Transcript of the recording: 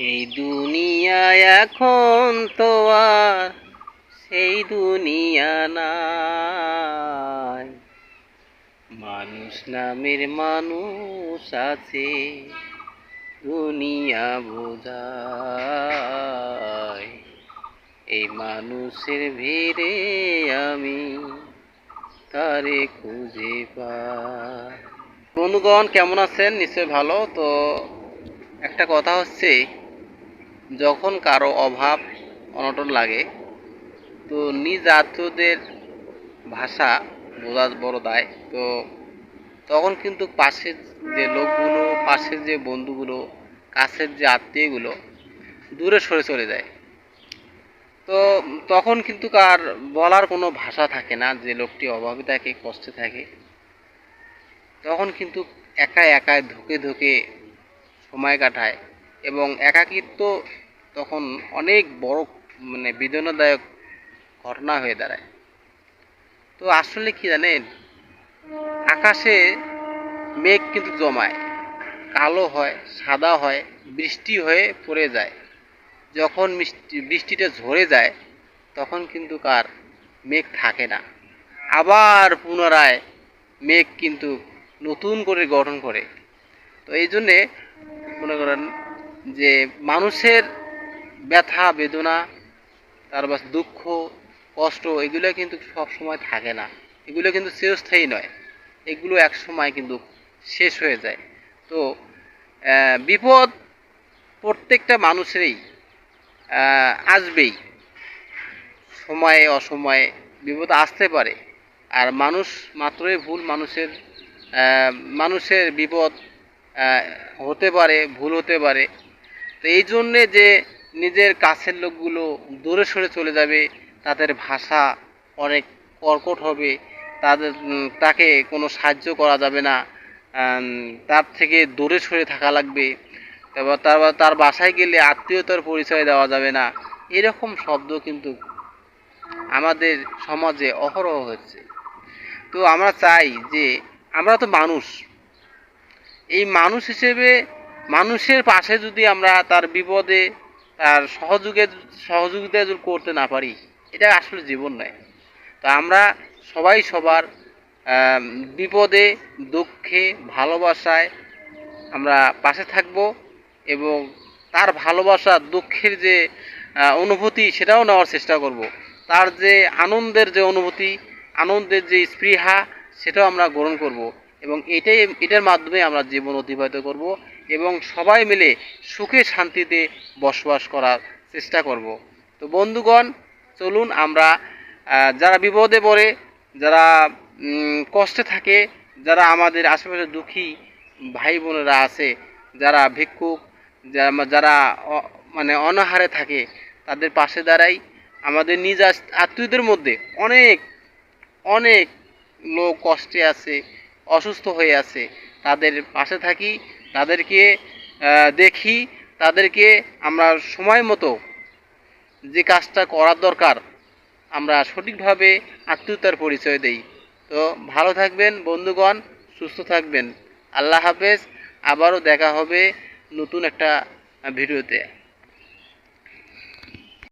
এই দুনিয়ায় এখন তো আর সেই দুনিয়া নাই। মানুষ নামের মানুষ আছে, দুনিয়া বোঝায়। এই মানুষের ভিড়ে আমি তারে খুঁজে পাই। বন্ধুগণ, কেমন আছেন? নিশ্চয় ভালো। তো একটা কথা হচ্ছে, যখন কারো অভাব অনটন লাগে, তো নিজ আত্মীয়দের ভাষা বোঝা বড় দায়। তো তখন কিন্তু পাশের যে লোকগুলো, পাশের যে বন্ধুগুলো, কাছের যে আত্মীয়গুলো দূরে সরে চলে যায়। তো তখন কিন্তু আর বলার কোনো ভাষা থাকে না, যে লোকটি অভাবে থাকে, কষ্টে থাকে। তখন কিন্তু একাই একাই ধুকে ধুকে সময় কাটায়, এবং একাকিত্ব তখন অনেক বড় বেদনাদায়ক ঘটনা হয়ে দাঁড়ায়। তো আসলে কি জানেন, আকাশে মেঘ কিন্তু জমায়, কালো হয়, সাদা হয়, বৃষ্টি হয়ে পড়ে যায়। যখন বৃষ্টিটা ঝরে যায়, তখন কিন্তু কার মেঘ থাকে না। আবার পুনরায় মেঘ কিন্তু নতুন করে গঠন করে। তো এই জন্যে মনে করেন যে মানুষের ব্যথা বেদনা, তারপর দুঃখ কষ্ট, এগুলো কিন্তু সব সময় থাকে না, এগুলো কিন্তু চিরস্থায়ী নয়, এগুলো এক সময় কিন্তু শেষ হয়ে যায়। তো বিপদ প্রত্যেকটা মানুষেরই আসবেই, সময়ে অসময়ে বিপদ আসতে পারে। আর মানুষ মাত্রই ভুল, মানুষের বিপদ হতে পারে, ভুল হতে পারে। তো এই জন্যে যে নিজের কাছের লোকগুলো দূরে সরে চলে যাবে, তাদের ভাষা অনেক কর্কট হবে, তাকে কোনো সাহায্য করা যাবে না, তার থেকে দূরে সরে থাকা লাগবে। তারপর তার বাসায় গেলে আত্মীয়তার পরিচয় দেওয়া যাবে না। এরকম শব্দ কিন্তু আমাদের সমাজে অহরহ হচ্ছে। তো আমরা চাই যে, আমরা তো মানুষ, এই মানুষ হিসেবে মানুষের পাশে যদি আমরা তার বিপদে তার সহযোগিতা যদি করতে না পারি, এটা আসলে জীবন নয়। তো আমরা সবাই সবার বিপদে দুঃখে ভালোবাসায় আমরা পাশে থাকব, এবং তার ভালোবাসা দুঃখের যে অনুভূতি, সেটাও নেওয়ার চেষ্টা করব। তার যে আনন্দের যে অনুভূতি, আনন্দের যে স্পৃহা, সেটাও আমরা গ্রহণ করব, এবং এটার মাধ্যমে আমরা জীবন অতিবাহিত করব, এবং সবাই মিলে সুখে শান্তিতে বসবাস করার চেষ্টা করব। তো বন্ধুগণ, চলুন আমরা যারা বিপদে পড়ে, যারা কষ্টে থাকে, যারা আমাদের আশেপাশে দুঃখী ভাই বোনেরা আছে, যারা ভিক্ষুক, যারা অনাহারে থাকে, তাদের পাশে দাঁড়াই। আমাদের নিজ আত্মীয়দের মধ্যে অনেক অনেক লোক কষ্টে আছে, অসুস্থ হয়ে আছে, তাদের পাশে থাকি, তাদেরকে দেখি, তাদেরকে আমরা সময় মতো যে কাজটা করার দরকার আমরা সঠিকভাবে আত্মীয়তার পরিচয় দেই। তো ভালো থাকবেন বন্ধুগণ, সুস্থ থাকবেন। আল্লাহ হাফেজ। আবারও দেখা হবে নতুন একটা ভিডিওতে।